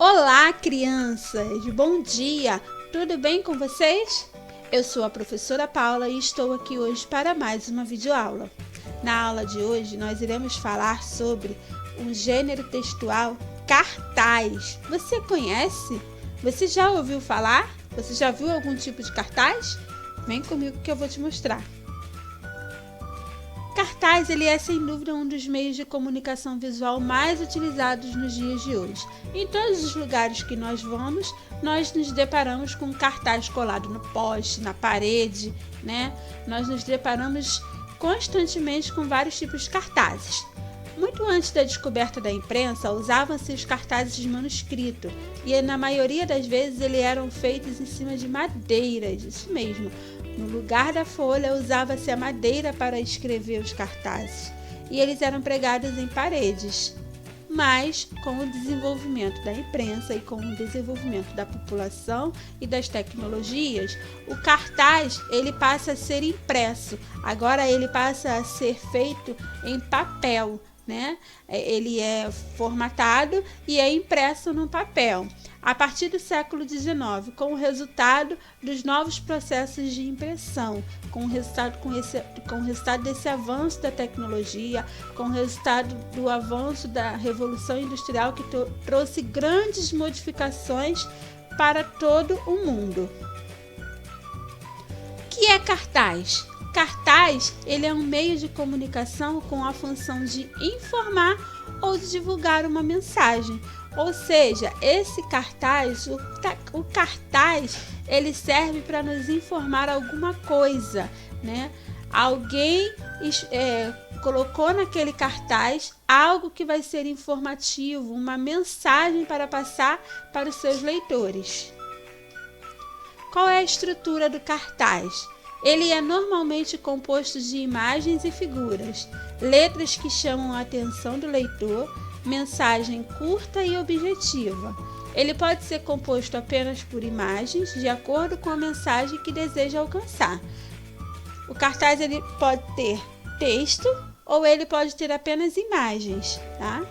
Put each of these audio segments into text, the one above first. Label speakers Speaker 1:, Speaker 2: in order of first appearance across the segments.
Speaker 1: Olá, crianças! Bom dia! Tudo bem com vocês? Eu sou a professora Paula e estou aqui hoje para mais uma videoaula. Na aula de hoje, nós iremos falar sobre um gênero textual, cartaz. Você conhece? Você já ouviu falar? Você já viu algum tipo de cartaz? Vem comigo que eu vou te mostrar. Cartaz, ele é sem dúvida um dos meios de comunicação visual mais utilizados nos dias de hoje. Em todos os lugares que nós vamos, nós nos deparamos com um cartaz colado no poste, na parede, né? Nós nos deparamos constantemente com vários tipos de cartazes. Muito antes da descoberta da imprensa, usavam-se os cartazes de manuscrito e na maioria das vezes eles eram feitos em cima de madeiras, isso mesmo. No lugar da folha, usava-se a madeira para escrever os cartazes e eles eram pregados em paredes. Mas, com o desenvolvimento da imprensa e com o desenvolvimento da população e das tecnologias, o cartaz ele passa a ser impresso. Agora ele passa a ser feito em papel, né? Ele é formatado e é impresso no papel. A partir do século XIX, com o resultado dos novos processos de impressão, com o resultado desse avanço da tecnologia, com o resultado do avanço da Revolução Industrial que trouxe grandes modificações para todo o mundo. O que é cartaz? Cartaz, ele é um meio de comunicação com a função de informar ou de divulgar uma mensagem. Ou seja, esse cartaz, o cartaz, ele serve para nos informar alguma coisa, né? Alguém colocou naquele cartaz algo que vai ser informativo, uma mensagem para passar para os seus leitores. Qual é a estrutura do cartaz? Ele é normalmente composto de imagens e figuras, letras que chamam a atenção do leitor, mensagem curta e objetiva. Ele pode ser composto apenas por imagens, de acordo com a mensagem que deseja alcançar. O cartaz ele pode ter texto ou ele pode ter apenas imagens, tá?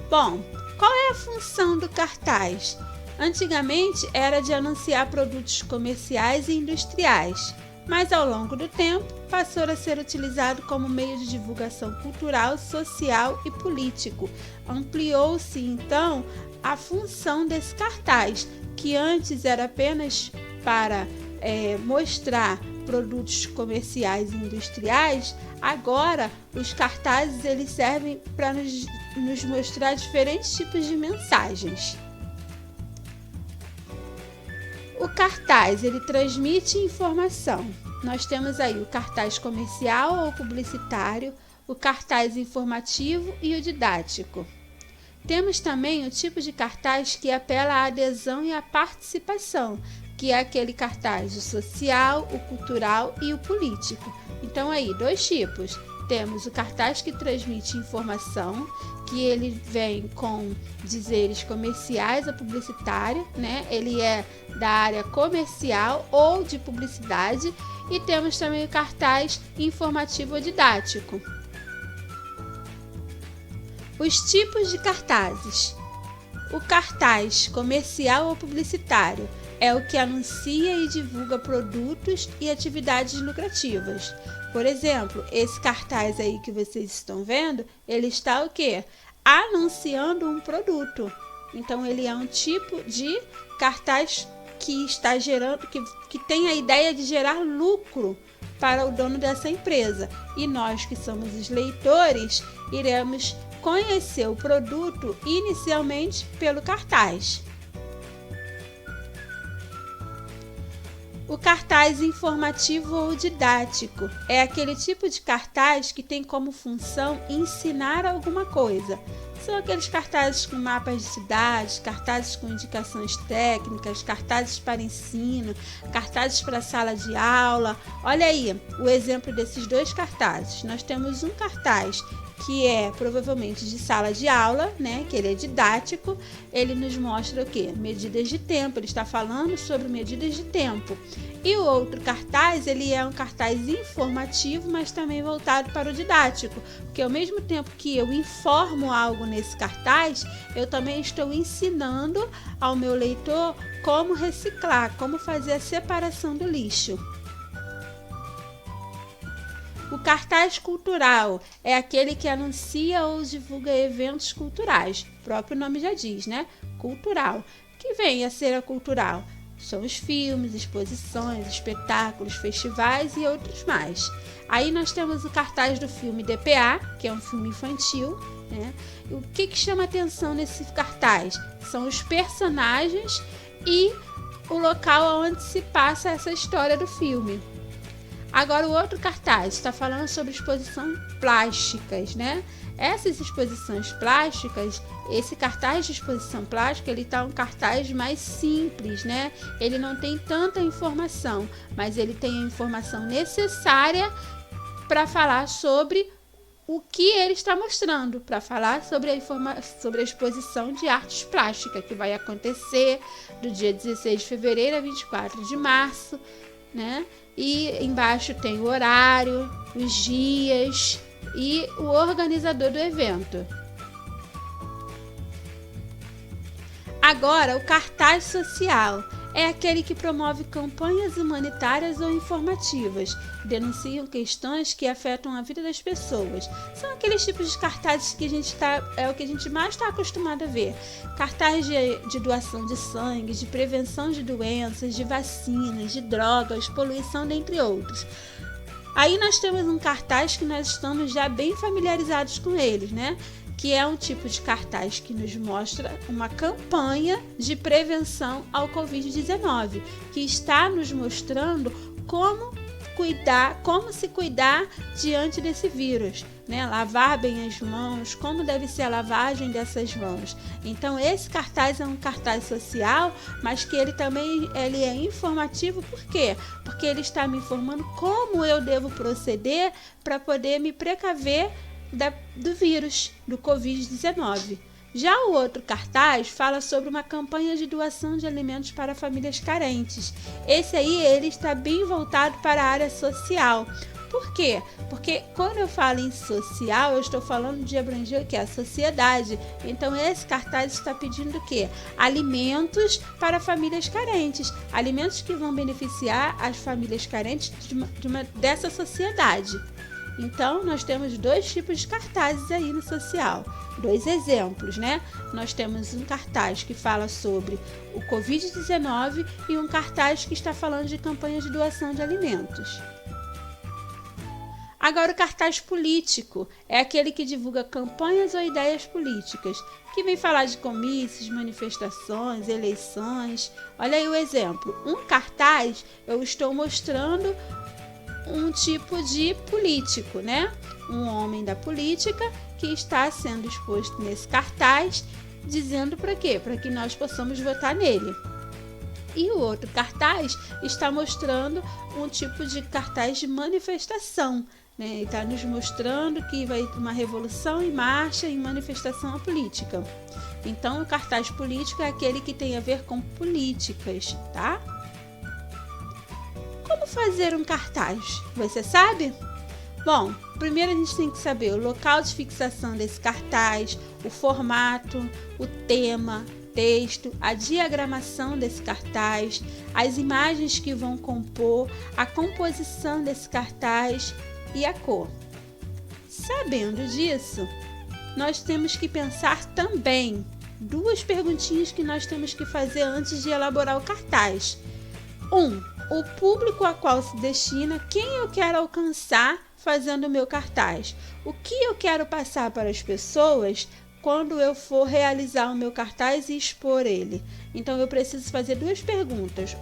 Speaker 1: Bom, qual é a função do cartaz? Antigamente era de anunciar produtos comerciais e industriais, mas ao longo do tempo passou a ser utilizado como meio de divulgação cultural, social e político. Ampliou-se então a função desse cartaz, que antes era apenas para mostrar produtos comerciais e industriais. Agora os cartazes eles servem para nos mostrar diferentes tipos de mensagens. O cartaz, ele transmite informação. Nós temos aí o cartaz comercial ou publicitário, o cartaz informativo e o didático. Temos também o tipo de cartaz que apela à adesão e à participação, que é aquele cartaz o social, o cultural e o político. Então aí, dois tipos. Temos o cartaz que transmite informação, que ele vem com dizeres comerciais ou publicitário, né? Ele é da área comercial ou de publicidade. E temos também o cartaz informativo ou didático. Os tipos de cartazes. O cartaz comercial ou publicitário é o que anuncia e divulga produtos e atividades lucrativas. Por exemplo, esse cartaz aí que vocês estão vendo, ele está o quê? Anunciando um produto. Então, ele é um tipo de cartaz que está gerando, que tem a ideia de gerar lucro para o dono dessa empresa. E nós que somos os leitores, iremos conhecer o produto inicialmente pelo cartaz. O cartaz informativo ou didático é aquele tipo de cartaz que tem como função ensinar alguma coisa. São aqueles cartazes com mapas de cidades, cartazes com indicações técnicas, cartazes para ensino, cartazes para sala de aula. Olha aí o exemplo desses dois cartazes. Nós temos um cartaz que é provavelmente de sala de aula, né, que ele é didático, ele nos mostra o quê? Medidas de tempo, ele está falando sobre medidas de tempo. E o outro cartaz, ele é um cartaz informativo, mas também voltado para o didático, porque ao mesmo tempo que eu informo algo nesse cartaz, eu também estou ensinando ao meu leitor como reciclar, como fazer a separação do lixo. O cartaz cultural é aquele que anuncia ou divulga eventos culturais. O próprio nome já diz, né? Cultural. Que vem a ser a cultural? São os filmes, exposições, espetáculos, festivais e outros mais. Aí nós temos o cartaz do filme DPA, que é um filme infantil, né? O que chama atenção nesse cartaz? São os personagens e o local onde se passa essa história do filme. Agora o outro cartaz está falando sobre exposição plásticas, né? Essas exposições plásticas, esse cartaz de exposição plástica, ele está um cartaz mais simples, né? Ele não tem tanta informação, mas ele tem a informação necessária para falar sobre o que ele está mostrando, para falar sobre a exposição de artes plásticas, que vai acontecer do dia 16 de fevereiro a 24 de março, né? E embaixo tem o horário, os dias e o organizador do evento. Agora, o cartaz social é aquele que promove campanhas humanitárias ou informativas, denunciam questões que afetam a vida das pessoas. São aqueles tipos de cartazes que é o que a gente mais está acostumado a ver. Cartaz de doação de sangue, de prevenção de doenças, de vacinas, de drogas, poluição, dentre outros. Aí nós temos um cartaz que nós estamos já bem familiarizados com eles, né? Que é um tipo de cartaz que nos mostra uma campanha de prevenção ao Covid-19, que está nos mostrando como se cuidar diante desse vírus, né? Lavar bem as mãos, como deve ser a lavagem dessas mãos. Então esse cartaz é um cartaz social, mas que ele é informativo. Por quê? Porque ele está me informando como eu devo proceder para poder me precaver do vírus, do Covid-19. Já o outro cartaz fala sobre uma campanha de doação de alimentos para famílias carentes. Esse aí, ele está bem voltado para a área social. Por quê? Porque quando eu falo em social, eu estou falando de abranger o que? A sociedade. Então esse cartaz está pedindo o quê? Alimentos para famílias carentes. Alimentos que vão beneficiar as famílias carentes dessa sociedade. Então, nós temos dois tipos de cartazes aí no social. Dois exemplos, né? Nós temos um cartaz que fala sobre o Covid-19 e um cartaz que está falando de campanhas de doação de alimentos. Agora, o cartaz político é aquele que divulga campanhas ou ideias políticas, que vem falar de comícios, manifestações, eleições. Olha aí o exemplo. Um cartaz, eu estou mostrando um tipo de político, né? Um homem da política que está sendo exposto nesse cartaz, dizendo para quê? Para que nós possamos votar nele. E o outro cartaz está mostrando um tipo de cartaz de manifestação, né? Ele está nos mostrando que vai uma revolução em marcha, em manifestação política. Então, o cartaz político é aquele que tem a ver com políticas, tá? Como fazer um cartaz? Você sabe? Bom, primeiro a gente tem que saber o local de fixação desse cartaz, o formato, o tema, texto, a diagramação desse cartaz, as imagens que vão compor, a composição desse cartaz e a cor. Sabendo disso, nós temos que pensar também duas perguntinhas que nós temos que fazer antes de elaborar o cartaz. O público a qual se destina, quem eu quero alcançar fazendo o meu cartaz. O que eu quero passar para as pessoas quando eu for realizar o meu cartaz e expor ele. Então eu preciso fazer duas perguntas.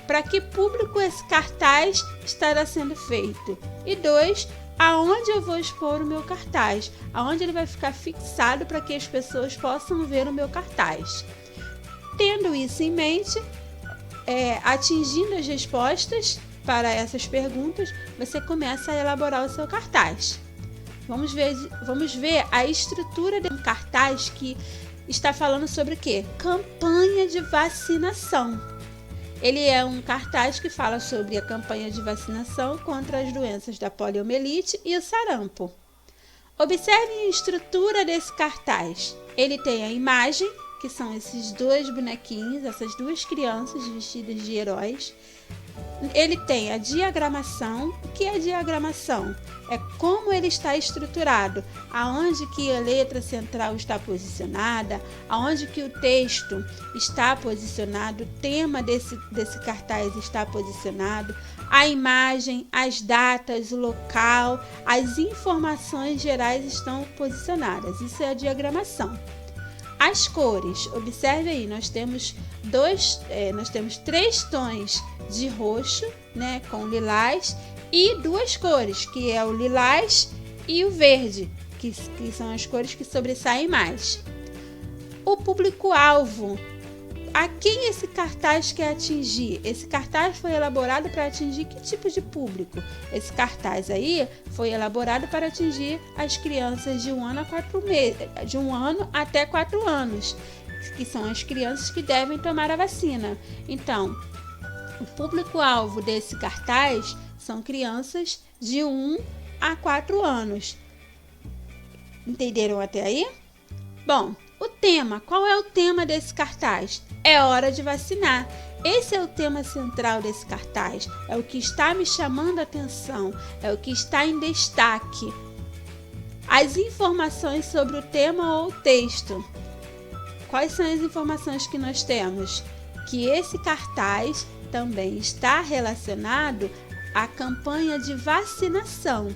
Speaker 1: Para que público esse cartaz estará sendo feito? E 2, aonde eu vou expor o meu cartaz? Aonde ele vai ficar fixado para que as pessoas possam ver o meu cartaz? Tendo isso em mente, atingindo as respostas para essas perguntas, você começa a elaborar o seu cartaz. Vamos ver a estrutura de um cartaz que está falando sobre o quê? Campanha de vacinação. Ele é um cartaz que fala sobre a campanha de vacinação contra as doenças da poliomielite e o sarampo. Observem a estrutura desse cartaz. Ele tem a imagem, que são esses dois bonequinhos, essas duas crianças vestidas de heróis. Ele tem a diagramação. O que é a diagramação? É como ele está estruturado, aonde que a letra central está posicionada, aonde que o texto está posicionado, o tema desse cartaz está posicionado, a imagem, as datas, o local, as informações gerais estão posicionadas. Isso é a diagramação. As cores, observe aí, nós temos 3 tons de roxo, né, com lilás, e 2 cores, que é o lilás e o verde, que são as cores que sobressaem mais. O público-alvo, a quem esse cartaz quer atingir? Esse cartaz foi elaborado para atingir que tipo de público? Esse cartaz aí foi elaborado para atingir as crianças de 1 ano a 4 meses, de 1 ano até 4 anos, que são as crianças que devem tomar a vacina. Então, o público-alvo desse cartaz são crianças de 1 a 4 anos. Entenderam até aí? Bom, o tema. Qual é o tema desse cartaz? É hora de vacinar. Esse é o tema central desse cartaz. É o que está me chamando a atenção. É o que está em destaque. As informações sobre o tema ou o texto. Quais são as informações que nós temos? Que esse cartaz também está relacionado à campanha de vacinação.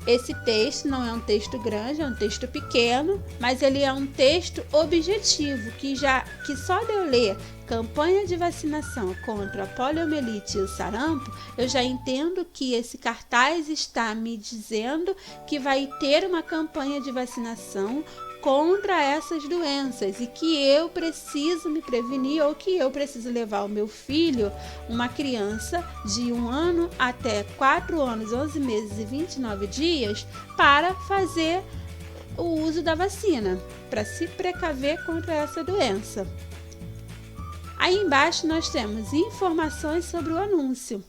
Speaker 1: Esse texto não é um texto grande, é um texto pequeno, mas ele é um texto objetivo, que só de eu ler campanha de vacinação contra a poliomielite e o sarampo, eu já entendo que esse cartaz está me dizendo que vai ter uma campanha de vacinação contra essas doenças e que eu preciso me prevenir, ou que eu preciso levar o meu filho, uma criança de 1 ano até 4 anos, 11 meses e 29 dias, para fazer o uso da vacina, para se precaver contra essa doença. Aí embaixo nós temos informações sobre o anúncio.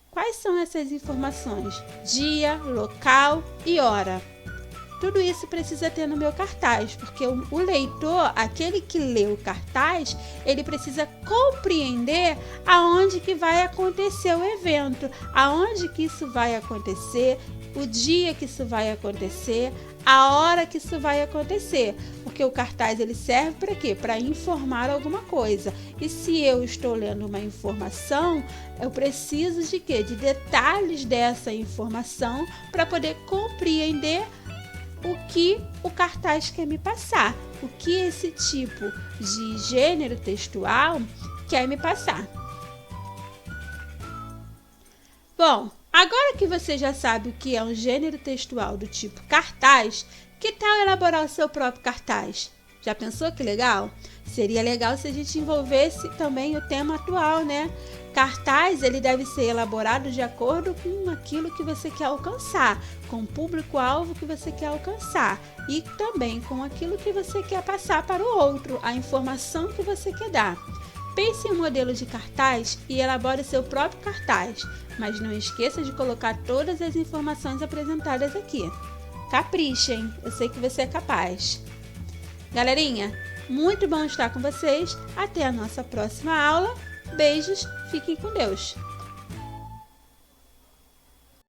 Speaker 1: Quais são essas informações? Dia, local e hora. Tudo isso precisa ter no meu cartaz, porque o leitor, aquele que lê o cartaz, ele precisa compreender aonde que vai acontecer o evento, aonde que isso vai acontecer, o dia que isso vai acontecer, a hora que isso vai acontecer, porque o cartaz ele serve para quê? Para informar alguma coisa. E se eu estou lendo uma informação, eu preciso de quê? De detalhes dessa informação para poder compreender o que o cartaz quer me passar, o que esse tipo de gênero textual quer me passar. Bom, agora que você já sabe o que é um gênero textual do tipo cartaz, que tal elaborar o seu próprio cartaz? Já pensou que legal? Seria legal se a gente envolvesse também o tema atual, né? Cartaz, ele deve ser elaborado de acordo com aquilo que você quer alcançar, com o público-alvo que você quer alcançar e também com aquilo que você quer passar para o outro, a informação que você quer dar. Pense em um modelo de cartaz e elabore seu próprio cartaz, mas não esqueça de colocar todas as informações apresentadas aqui. Caprichem, eu sei que você é capaz. Galerinha, muito bom estar com vocês. Até a nossa próxima aula. Beijos, fiquem com Deus.